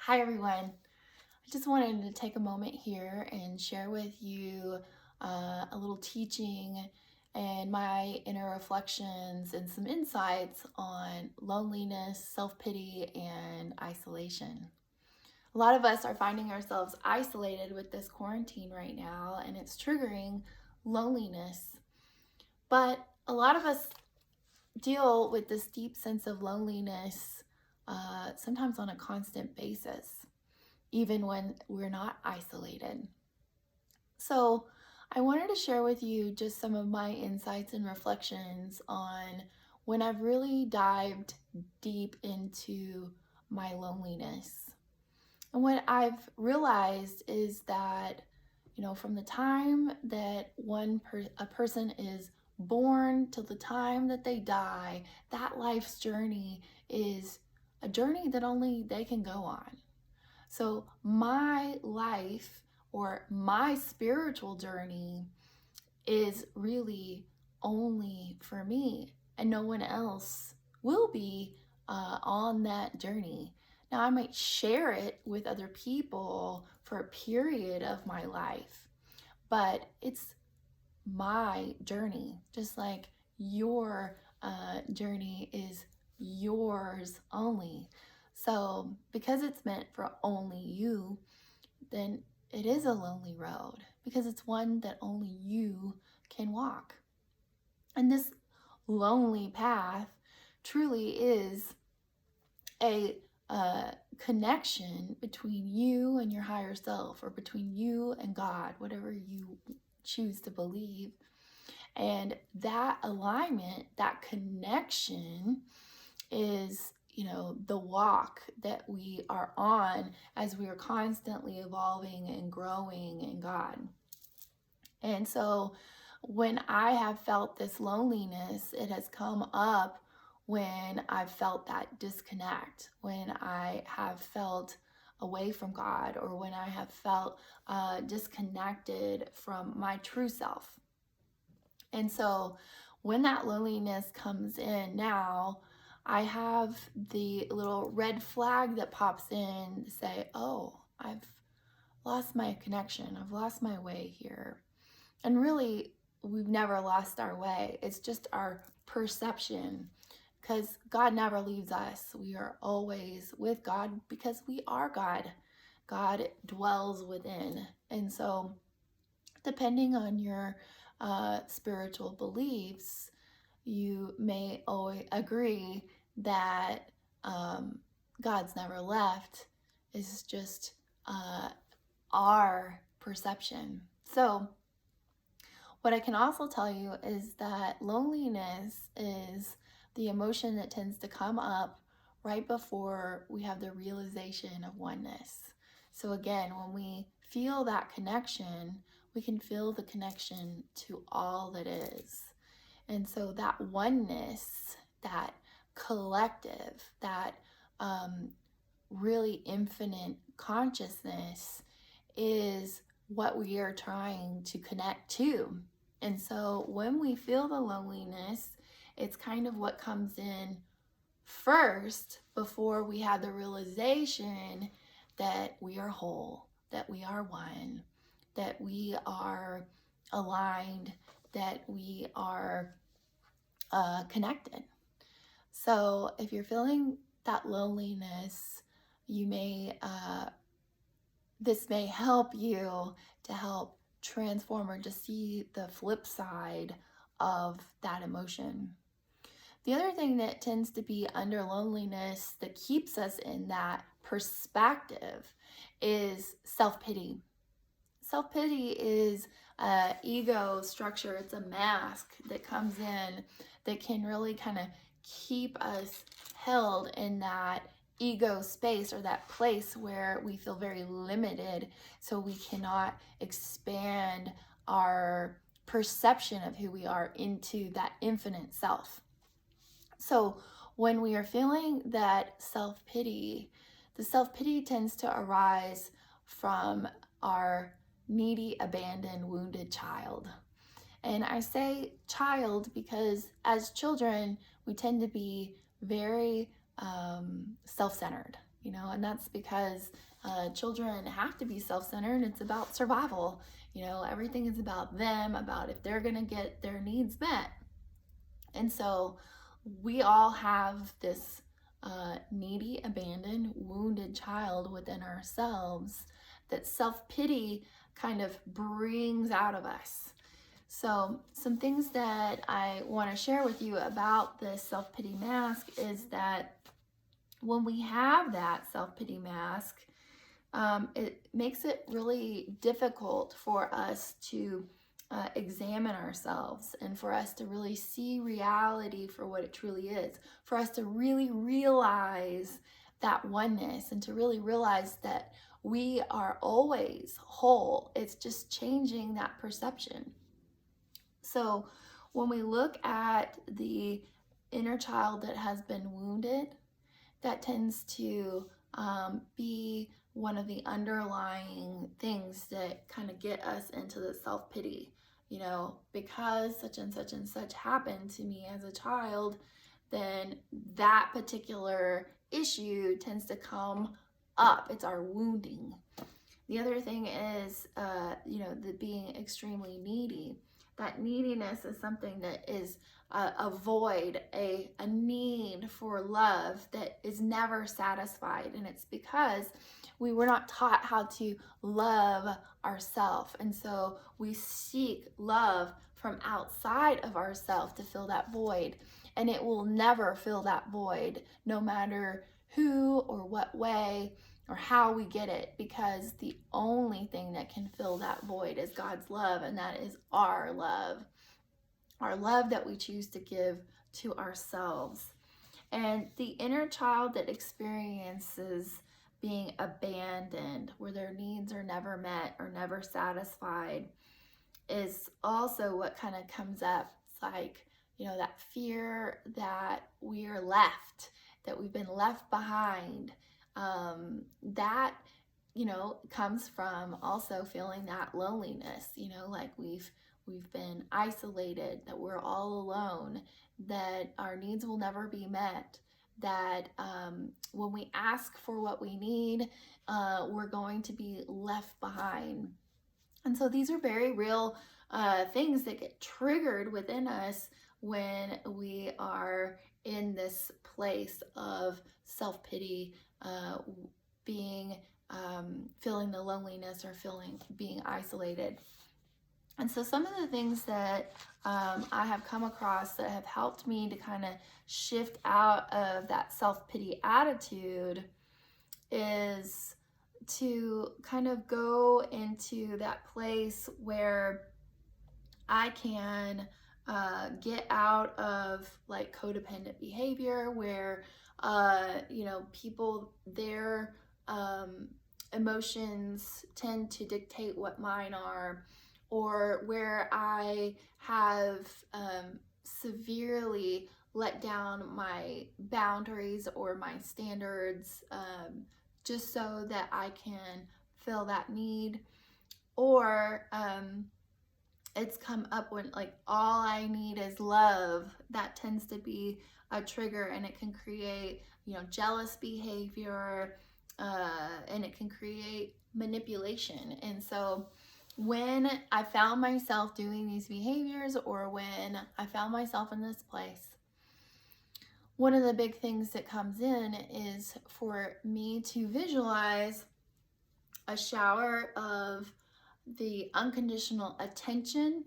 Hi everyone. I just wanted to take a moment here and share with you a little teaching and my inner reflections and some insights on loneliness, self-pity, and isolation. A lot of us are finding ourselves isolated with this quarantine right now, and it's triggering loneliness. But a lot of us deal with this deep sense of loneliness sometimes on a constant basis, even when we're not isolated. So, I wanted to share with you just some of my insights and reflections on when I've really dived deep into my loneliness. And what I've realized is that, from the time that a person is born till the time that they die, that life's journey is a journey that only they can go on. So, my life or my spiritual journey is really only for me, and no one else will be on that journey. Now, I might share it with other people for a period of my life, but it's my journey, just like your journey is yours only. So, because it's meant for only you, then it is a lonely road because it's one that only you can walk. And this lonely path truly is a connection between you and your higher self, or between you and God, whatever you choose to believe. And that alignment, that connection is, the walk that we are on as we are constantly evolving and growing in God. And so when I have felt this loneliness, it has come up when I've felt that disconnect, when I have felt away from God, or when I have felt disconnected from my true self. And so when that loneliness comes in now, I have the little red flag that pops in to say, oh, I've lost my connection. I've lost my way here. And really, we've never lost our way. It's just our perception, because God never leaves us. We are always with God because we are God. God dwells within. And so, depending on your spiritual beliefs, you may always agree that God's never left. It's just our perception. So, what I can also tell you is that loneliness is the emotion that tends to come up right before we have the realization of oneness. So, again, when we feel that connection, we can feel the connection to all that is. And so, that oneness, that collective, that really infinite consciousness is what we are trying to connect to. And so when we feel the loneliness, it's kind of what comes in first before we have the realization that we are whole, that we are one, that we are aligned, that we are connected. So if you're feeling that loneliness, you may this may help you to help transform or just see the flip side of that emotion. The other thing that tends to be under loneliness that keeps us in that perspective is self-pity. Self-pity is ego structure. It's a mask that comes in that can really kind of keep us held in that ego space, or that place where we feel very limited, so we cannot expand our perception of who we are into that infinite self. So when we are feeling that self-pity, the self-pity tends to arise from our needy, abandoned, wounded child. And I say child because as children, we tend to be very self-centered. and that's because children have to be self-centered. It's about survival. Everything is about them, about if they're going to get their needs met. And so we all have this needy, abandoned, wounded child within ourselves that self-pity kind of brings out of us. So some things that I want to share with you about this self-pity mask is that when we have that self-pity mask, it makes it really difficult for us to examine ourselves and for us to really see reality for what it truly is, for us to really realize that oneness and to really realize that we are always whole. It's just changing that perception. So when we look at the inner child that has been wounded, that tends to be one of the underlying things that kind of get us into the self-pity. Because such and such and such happened to me as a child, then that particular issue tends to come up. It's our wounding. The other thing is, the being extremely needy. That neediness is something that is a void, a need for love that is never satisfied. And it's because we were not taught how to love ourselves. And so we seek love from outside of ourselves to fill that void. And it will never fill that void, no matter who or what way or how we get it, because the only thing that can fill that void is God's love, and that is our love that we choose to give to ourselves. And the inner child that experiences being abandoned, where their needs are never met or never satisfied, is also what kind of comes up. It's like, that fear that we are left, that we've been left behind. That comes from also feeling that loneliness, like we've been isolated, that we're all alone, that our needs will never be met, that when we ask for what we need, we're going to be left behind. And so these are very real things that get triggered within us when we are in this place of self-pity, feeling the loneliness or being isolated. And so some of the things that I have come across that have helped me to kind of shift out of that self-pity attitude is to kind of go into that place where I can get out of like codependent behavior, where people, their emotions tend to dictate what mine are, or where I have severely let down my boundaries or my standards just so that I can fill that need. Or it's come up when like all I need is love. That tends to be a trigger, and it can create jealous behavior, and it can create manipulation. And so when I found myself doing these behaviors, or when I found myself in this place, one of the big things that comes in is for me to visualize a shower of the unconditional attention,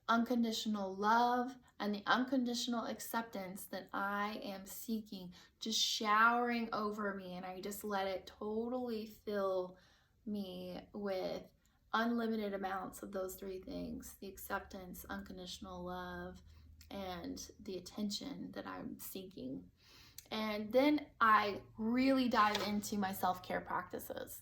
unconditional love, and the unconditional acceptance that I am seeking, just showering over me. And I just let it totally fill me with unlimited amounts of those three things: the acceptance, unconditional love, and the attention that I'm seeking. And then I really dive into my self-care practices,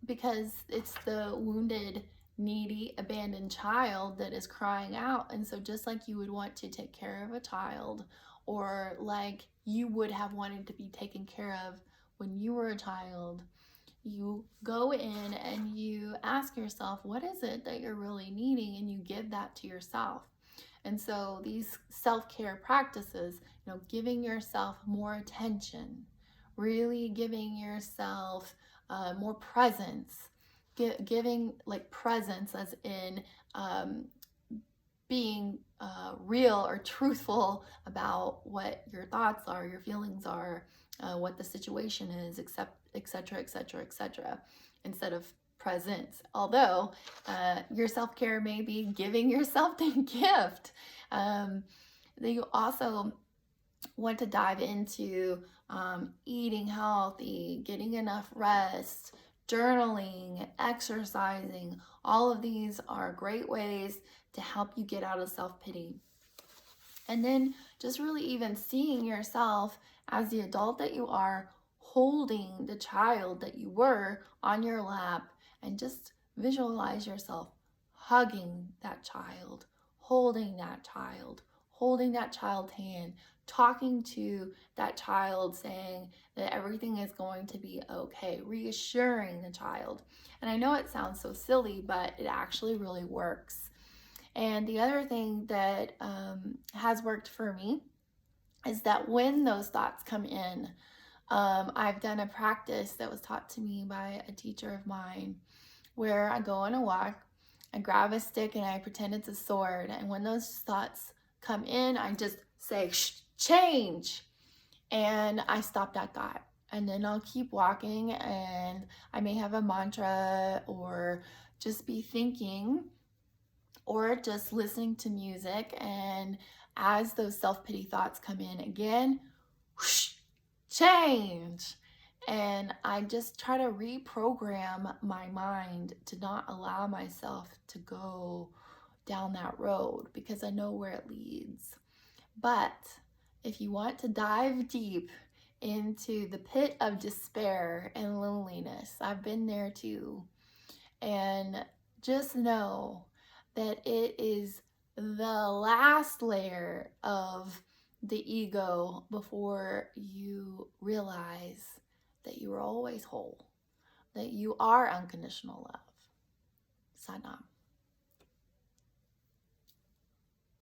because it's the wounded, needy, abandoned child that is crying out. And so just like you would want to take care of a child, or like you would have wanted to be taken care of when you were a child, you go in and you ask yourself, what is it that you're really needing? And you give that to yourself. And so these self-care practices, giving yourself more attention, really giving yourself more presence, giving like presence as in being real or truthful about what your thoughts are, your feelings are, what the situation is, except etc. etc. etc. instead of presence. Although your self-care may be giving yourself the gift. Um, you also want to dive into eating healthy, getting enough rest, journaling, exercising. All of these are great ways to help you get out of self pity. And then just really even seeing yourself as the adult that you are, holding the child that you were on your lap, and just visualize yourself hugging that child, holding that child, holding that child's hand, talking to that child, saying that everything is going to be okay, reassuring the child. And I know it sounds so silly, but it actually really works. And the other thing that has worked for me is that when those thoughts come in, I've done a practice that was taught to me by a teacher of mine where I go on a walk, I grab a stick and I pretend it's a sword. And when those thoughts come in, I just say, change. And I stop that thought. And then I'll keep walking, and I may have a mantra or just be thinking or just listening to music. And as those self-pity thoughts come in again, whoosh, change. And I just try to reprogram my mind to not allow myself to go down that road because I know where it leads. But if you want to dive deep into the pit of despair and loneliness, I've been there too. And just know that it is the last layer of the ego before you realize that you are always whole, that you are unconditional love. Satnam.